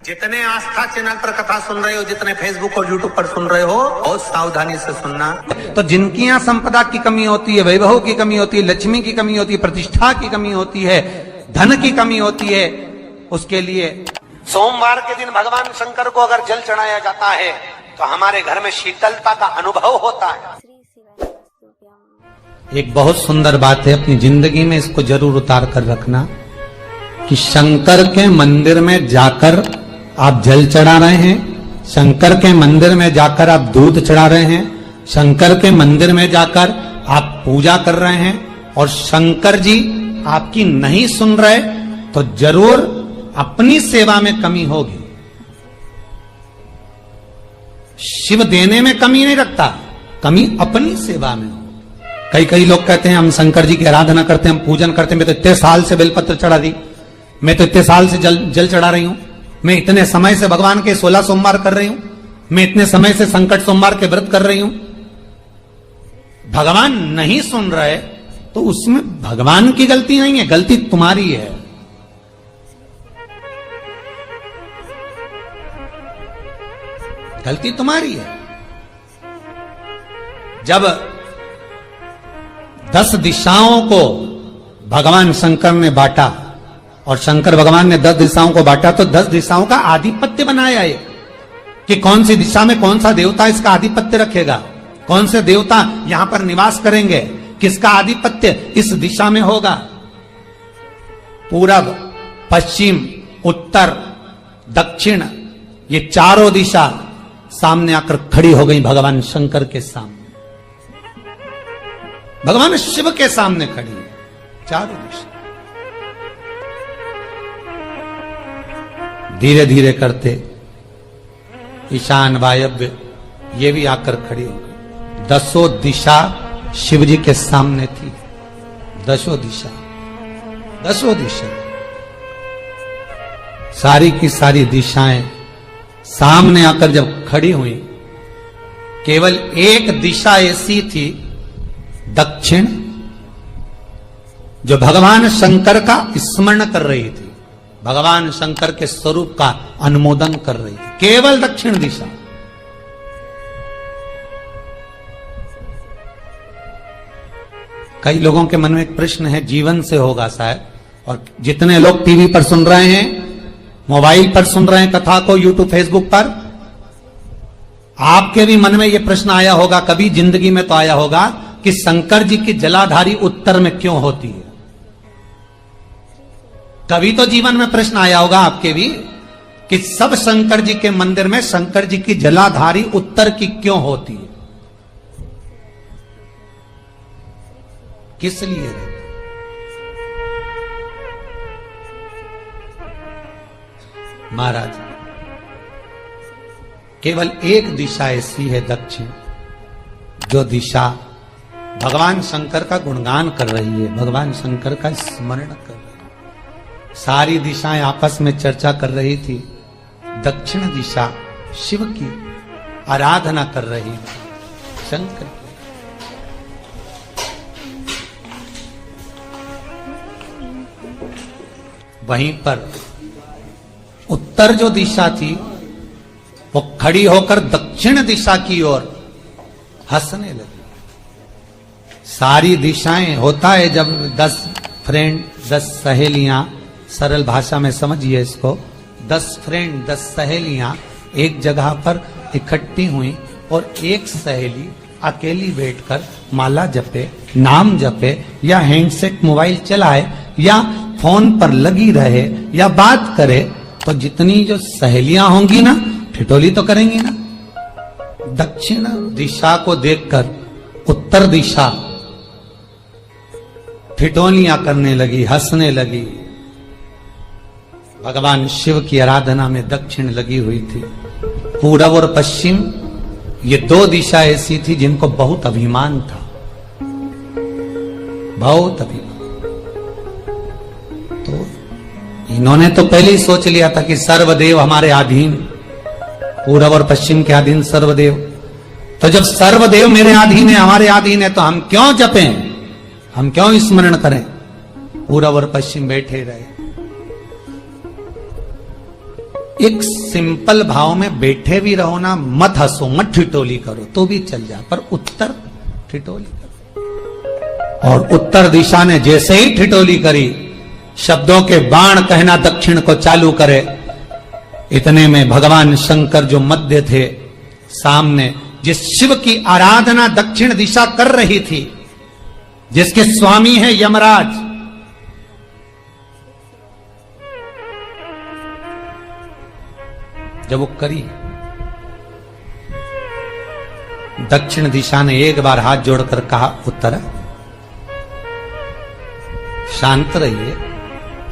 जितने आस्था चैनल पर कथा सुन रहे हो, जितने फेसबुक और यूट्यूब पर सुन रहे हो, बहुत सावधानी से सुनना। तो जिनकी यहाँ संपदा की कमी होती है, वैभव की कमी होती है, लक्ष्मी की कमी होती है, प्रतिष्ठा की कमी होती है, धन की कमी होती है, उसके लिए सोमवार के दिन भगवान शंकर को अगर जल चढ़ाया जाता है तो हमारे घर में शीतलता का अनुभव होता है। एक बहुत सुंदर बात है, अपनी जिंदगी में इसको जरूर उतार कर रखना कि शंकर के मंदिर में जाकर आप जल चढ़ा रहे हैं, शंकर के मंदिर में जाकर आप दूध चढ़ा रहे हैं, शंकर के मंदिर में जाकर आप पूजा कर रहे हैं और शंकर जी आपकी नहीं सुन रहे तो जरूर अपनी सेवा में कमी होगी। शिव देने में कमी नहीं रखता, कमी अपनी सेवा में हो। कई लोग कहते हैं हम शंकर जी की आराधना करते हैं, हम पूजन करते हैं, मैं तो इतने साल से बेलपत्र चढ़ा दी, मैं तो इतने साल से जल चढ़ा रही हूं, मैं इतने समय से भगवान के 16 सोमवार कर रही हूं, मैं इतने समय से संकट सोमवार के व्रत कर रही हूं। भगवान नहीं सुन रहे तो उसमें भगवान की गलती नहीं है, गलती तुम्हारी है। गलती तुम्हारी है। जब 10 दिशाओं को भगवान शंकर ने बांटा और शंकर भगवान ने 10 दिशाओं को बांटा तो 10 दिशाओं का आधिपत्य बनाया है कि कौन सी दिशा में कौन सा देवता इसका आधिपत्य रखेगा, कौन से देवता यहां पर निवास करेंगे, किसका आधिपत्य इस दिशा में होगा। पूरब, पश्चिम, उत्तर, दक्षिण, ये चारों दिशा सामने आकर खड़ी हो गई भगवान शंकर के सामने, भगवान शिव के सामने खड़ी है चारों दिशा। धीरे धीरे करते ईशान, वायव्य ये भी आकर खड़ी हो गई। 10 दिशा शिव जी के सामने थी, 10 दिशा, 10 दिशा, सारी की सारी दिशाएं सामने आकर जब खड़ी हुई, केवल एक दिशा ऐसी थी दक्षिण, जो भगवान शंकर का स्मरण कर रही थी, भगवान शंकर के स्वरूप का अनुमोदन कर रही थी, केवल दक्षिण दिशा। कई लोगों के मन में एक प्रश्न है, जीवन से होगा शायद, और जितने लोग टीवी पर सुन रहे हैं, मोबाइल पर सुन रहे हैं कथा को, यूट्यूब, फेसबुक पर, आपके भी मन में यह प्रश्न आया होगा, कभी जिंदगी में तो आया होगा कि शंकर जी की जलाधारी उत्तर में क्यों होती है। कभी तो जीवन में प्रश्न आया होगा आपके भी कि सब शंकर जी के मंदिर में शंकर जी की जलाधारी उत्तर की क्यों होती है, किस लिए। महाराज, केवल एक दिशा ऐसी है दक्षिण, जो दिशा भगवान शंकर का गुणगान कर रही है, भगवान शंकर का स्मरण कर रही है। सारी दिशाएं आपस में चर्चा कर रही थी, दक्षिण दिशा शिव की आराधना कर रही थी, शंकर की। वहीं पर उत्तर जो दिशा थी वो खड़ी होकर दक्षिण दिशा की ओर हंसने लगी। सारी दिशाएं, होता है जब 10 फ्रेंड, 10 सहेलियां, सरल भाषा में समझिए इसको, 10 फ्रेंड, 10 सहेलियां एक जगह पर इकट्ठी हुई और एक सहेली अकेली बैठकर माला जपे, नाम जपे, या हैंडसेट मोबाइल चलाए, या फोन पर लगी रहे, या बात करे, तो जितनी जो सहेलियां होंगी ना, ठिठोली तो करेंगी ना। दक्षिण दिशा को देखकर उत्तर दिशा ठिठोलियां करने लगी, हंसने लगी। भगवान शिव की आराधना में दक्षिण लगी हुई थी। पूरब और पश्चिम, ये 2 दिशा ऐसी थी जिनको बहुत अभिमान था, बहुत अभिमान। तो इन्होंने तो पहले ही सोच लिया था कि सर्वदेव हमारे अधीन, पूरब और पश्चिम के अधीन सर्वदेव। तो जब सर्वदेव मेरे अधीन है, हमारे अधीन है, तो हम क्यों जपें, हम क्यों स्मरण करें। पूरब और पश्चिम बैठे रहे। एक सिंपल भाव में बैठे भी रहो ना, मत हंसो, मत ठिठोली करो तो भी चल जा, पर उत्तर ठिठोली करो। और उत्तर दिशा ने जैसे ही ठिठोली करी, शब्दों के बाण कहना दक्षिण को चालू करे, इतने में भगवान शंकर जो मध्य थे सामने, जिस शिव की आराधना दक्षिण दिशा कर रही थी, जिसके स्वामी है यमराज, जब वो करी, दक्षिण दिशा ने एक बार हाथ जोड़कर कहा, उत्तर शांत रहिए,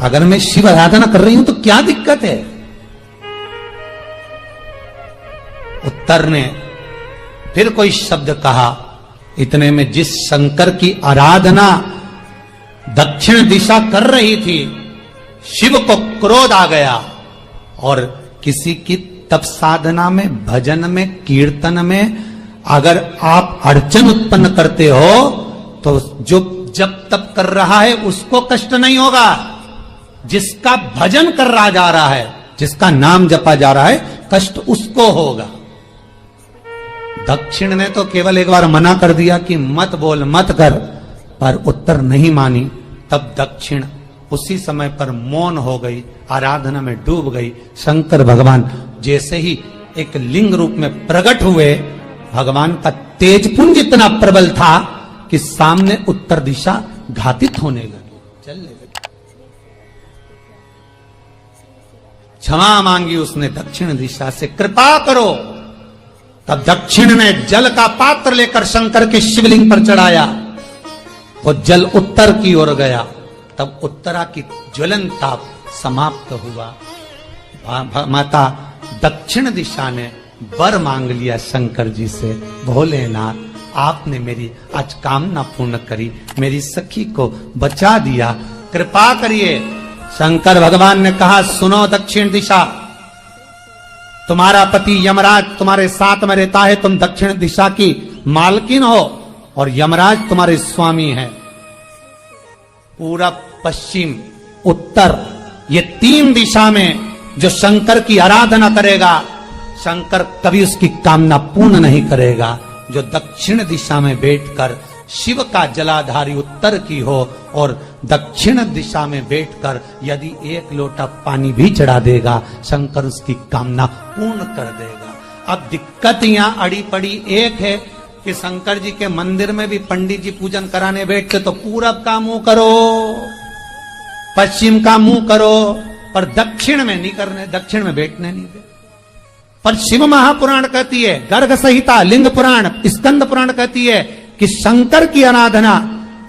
अगर मैं शिव आराधना कर रही हूं तो क्या दिक्कत है। उत्तर ने फिर कोई शब्द कहा, इतने में जिस शंकर की आराधना दक्षिण दिशा कर रही थी, शिव को क्रोध आ गया और किसी की तप साधना में, भजन में, कीर्तन में अगर आप अड़चन उत्पन्न करते हो तो जो जब तप कर रहा है उसको कष्ट नहीं होगा, जिसका भजन कर रहा जा रहा है, जिसका नाम जपा जा रहा है, कष्ट उसको होगा। दक्षिण ने तो केवल एक बार मना कर दिया कि मत बोल, मत कर, पर उत्तर नहीं मानी। तब दक्षिण उसी समय पर मौन हो गई, आराधना में डूब गई। शंकर भगवान जैसे ही एक लिंग रूप में प्रकट हुए, भगवान का तेजपुंज इतना प्रबल था कि सामने उत्तर दिशा घातित होने लगी, चलने लगी। क्षमा मांगी उसने दक्षिण दिशा से, कृपा करो। तब दक्षिण ने जल का पात्र लेकर शंकर के शिवलिंग पर चढ़ाया, वो जल उत्तर की ओर गया। तब उत्तरा की ज्वलन ताप समाप्त हुआ। माता दक्षिण दिशा ने वर मांग लिया शंकर जी से, भोलेनाथ आपने मेरी आज कामना पूर्ण करी, मेरी सखी को बचा दिया, कृपा करिए। शंकर भगवान ने कहा, सुनो दक्षिण दिशा, तुम्हारा पति यमराज तुम्हारे साथ में रहता है, तुम दक्षिण दिशा की मालकिन हो और यमराज तुम्हारे स्वामी है। पूरब, पश्चिम, उत्तर, ये तीन दिशा में जो शंकर की आराधना करेगा, शंकर कभी उसकी कामना पूर्ण नहीं करेगा। जो दक्षिण दिशा में बैठकर शिव का जलाधारी उत्तर की हो और दक्षिण दिशा में बैठकर यदि एक लोटा पानी भी चढ़ा देगा, शंकर उसकी कामना पूर्ण कर देगा। अब दिक्कत यहां अड़ी पड़ी एक है कि शंकर जी के मंदिर में भी पंडित जी पूजन कराने बैठते तो पूरब का मुंह करो, पश्चिम का मुंह करो, पर दक्षिण में नहीं करने, दक्षिण में बैठने नहीं दे। पर शिव महापुराण कहती है, गर्ग संहिता, लिंग पुराण, स्कंद पुराण कहती है कि शंकर की आराधना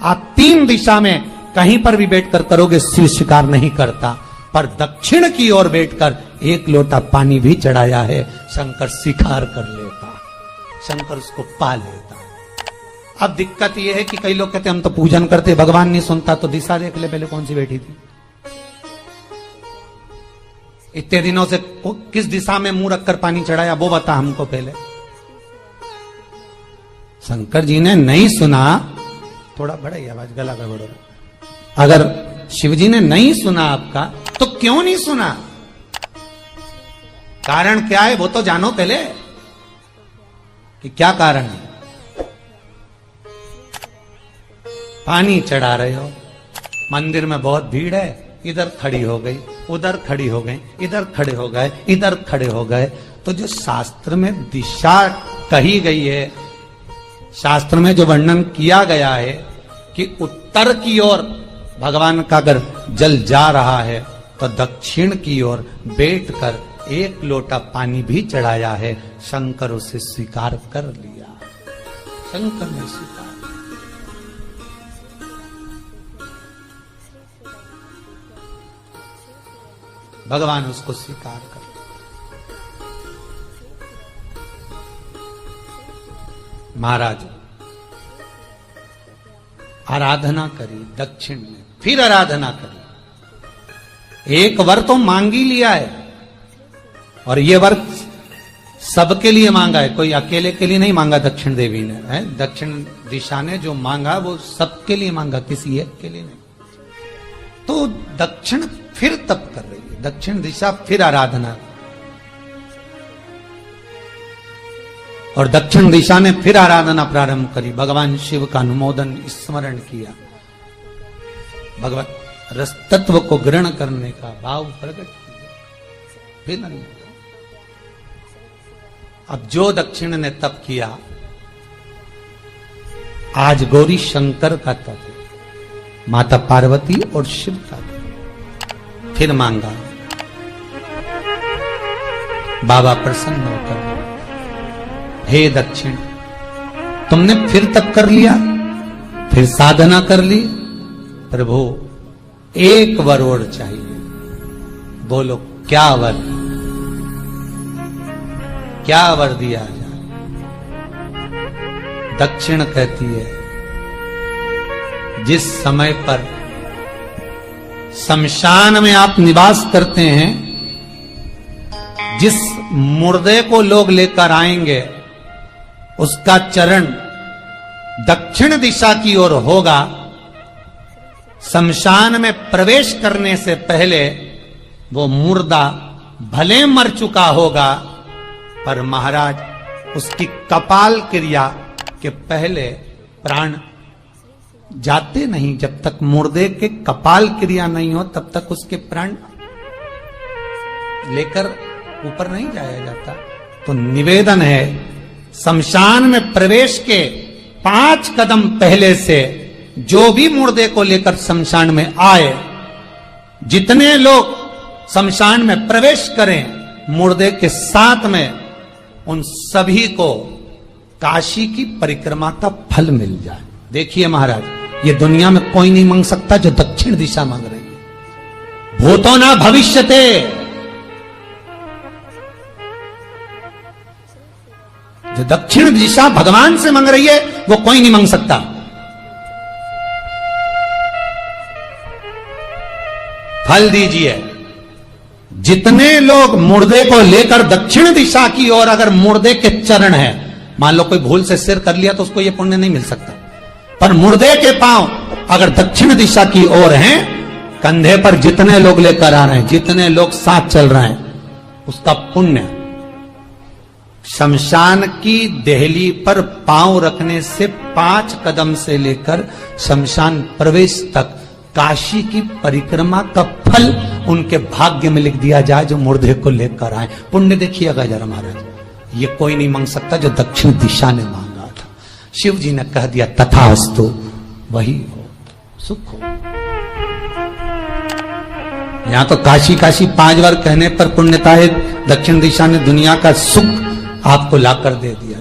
आप तीन दिशा में कहीं पर भी बैठकर करोगे, शिव स्वीकार नहीं करता। पर दक्षिण की ओर बैठकर एक लोटा पानी भी चढ़ाया है, शंकर स्वीकार कर लेता, शंकर उसको पा लेता। अब दिक्कत यह है कि कई लोग कहते हम तो पूजन करते, भगवान नहीं सुनता, तो दिशा देख ले पहले कौन सी बैठी थी। इतने दिनों से किस दिशा में मुंह रखकर पानी चढ़ाया, वो बता हमको पहले। शंकर जी ने नहीं सुना, थोड़ा बढ़ाई आवाज, गला गड़बड़। अगर शिव जी ने नहीं सुना आपका, तो क्यों नहीं सुना, कारण क्या है वो तो जानो पहले कि क्या कारण है। पानी चढ़ा रहे हो, मंदिर में बहुत भीड़ है, इधर खड़ी हो गई, उधर खड़ी हो गई, इधर खड़े हो गए, इधर खड़े हो गए। तो जो शास्त्र में दिशा कही गई है, शास्त्र में जो वर्णन किया गया है कि उत्तर की ओर भगवान का अगर जल जा रहा है तो दक्षिण की ओर बैठकर एक लोटा पानी भी चढ़ाया है। शंकर उसे स्वीकार कर लिया, शंकर ने स्वीकार। भगवान उसको स्वीकार कर। महाराज आराधना करी दक्षिण में, फिर आराधना करी। एक वर तो मांग ही लिया है, और ये वर सबके लिए मांगा है, कोई अकेले के लिए नहीं मांगा दक्षिण देवी ने, है दक्षिण दिशा ने जो मांगा वो सबके लिए मांगा, किसी एक के लिए नहीं। तो दक्षिण फिर तप कर रही है, दक्षिण दिशा फिर आराधना और दक्षिण दिशा ने फिर आराधना प्रारंभ करी, भगवान शिव का अनुमोदन स्मरण किया, भगवान रस तत्व को ग्रहण करने का भाव प्रकट किया, फिर अब जो दक्षिण ने तप किया आज गौरी शंकर का तप है, माता पार्वती और शिव का तप। फिर मांगा, बाबा प्रसन्न होकर, हे दक्षिण, तुमने फिर तप कर लिया, फिर साधना कर ली, प्रभु एक वर और चाहिए। बोलो क्या वर, क्या वर दिया जाए? दक्षिण कहती है, जिस समय पर शमशान में आप निवास करते हैं, जिस मुर्दे को लोग लेकर आएंगे उसका चरण दक्षिण दिशा की ओर होगा। शमशान में प्रवेश करने से पहले वो मुर्दा भले मर चुका होगा, पर महाराज उसकी कपाल क्रिया के पहले प्राण जाते नहीं। जब तक मुर्दे के कपाल क्रिया नहीं हो तब तक उसके प्राण लेकर ऊपर नहीं जाया जाता। तो निवेदन है, शमशान में प्रवेश के 5 कदम पहले से जो भी मुर्दे को लेकर शमशान में आए, जितने लोग शमशान में प्रवेश करें मुर्दे के साथ में, उन सभी को काशी की परिक्रमा का फल मिल जाए। देखिए महाराज, ये दुनिया में कोई नहीं मांग सकता जो दक्षिण दिशा मांग रही है। भूतो ना भविष्यते, जो दक्षिण दिशा भगवान से मांग रही है वो कोई नहीं मांग सकता। फल दीजिए। जितने लोग मुर्दे को लेकर दक्षिण दिशा की ओर, अगर मुर्दे के चरण है, मान लो कोई भूल से सिर कर लिया तो उसको ये पुण्य नहीं मिल सकता, पर मुर्दे के पांव अगर दक्षिण दिशा की ओर हैं, कंधे पर जितने लोग लेकर आ रहे हैं, जितने लोग साथ चल रहे हैं, उसका पुण्य शमशान की देहली पर पांव रखने से 5 कदम से लेकर शमशान प्रवेश तक काशी की परिक्रमा का फल उनके भाग्य में लिख दिया जाए जो मुर्दे को लेकर आए। पुण्य देखिएगा जरा महाराज, ये कोई नहीं मांग सकता जो दक्षिण दिशा ने मांगा था। शिव जी ने कह दिया तथास्तु, वही हो, सुख हो। यहां तो काशी काशी 5 बार कहने पर पुण्यता है, दक्षिण दिशा ने दुनिया का सुख आपको लाकर दे दिया,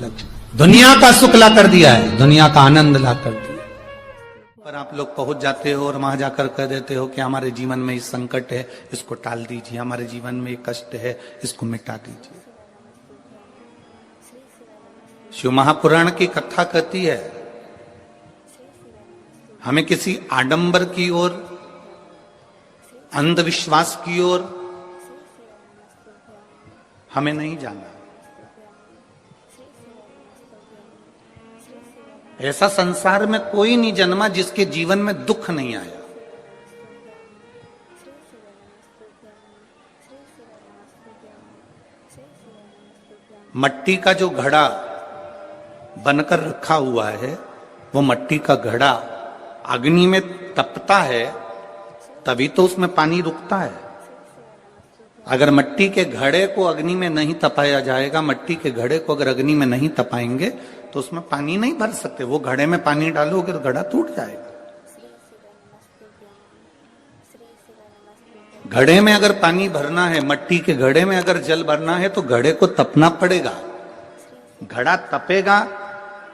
दुनिया का सुख लाकर दिया है, दुनिया का आनंद लाकर दिया। पर आप लोग पहुंच जाते हो और वहां जाकर कह देते हो कि हमारे जीवन में ये संकट है, इसको टाल दीजिए, हमारे जीवन में ये कष्ट है, इसको मिटा दीजिए। शिव महापुराण की कथा कहती है, हमें किसी आडंबर की ओर, अंधविश्वास की ओर हमें नहीं जाना। ऐसा संसार में कोई नहीं जन्मा जिसके जीवन में दुख नहीं आया। मट्टी का जो घड़ा बनकर रखा हुआ है, वो मट्टी का घड़ा अग्नि में तपता है तभी तो उसमें पानी रुकता है। अगर मट्टी के घड़े को अग्नि में नहीं तपाया जाएगा, मट्टी के घड़े को अगर अग्नि में नहीं तपाएंगे तो उसमें पानी नहीं भर सकते। वो घड़े में पानी डालोगे तो घड़ा टूट जाएगा। घड़े में अगर पानी भरना है, मट्टी के घड़े में अगर जल भरना है तो घड़े को तपना पड़ेगा। घड़ा तपेगा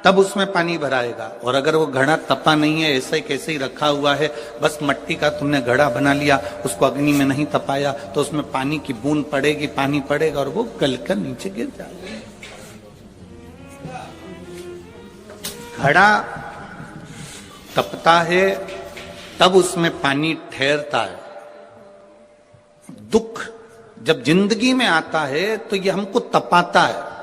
तब उसमें पानी भराएगा। और अगर वो घड़ा तपा नहीं है, ऐसे कैसे ही रखा हुआ है, बस मट्टी का तुमने घड़ा बना लिया, उसको अग्नि में नहीं तपाया, तो उसमें पानी की बूंद पड़ेगी, पानी पड़ेगा और वो गलकर नीचे गिर जाएगा। घड़ा तपता है तब उसमें पानी ठहरता है। दुख जब जिंदगी में आता है तो ये हमको तपाता है।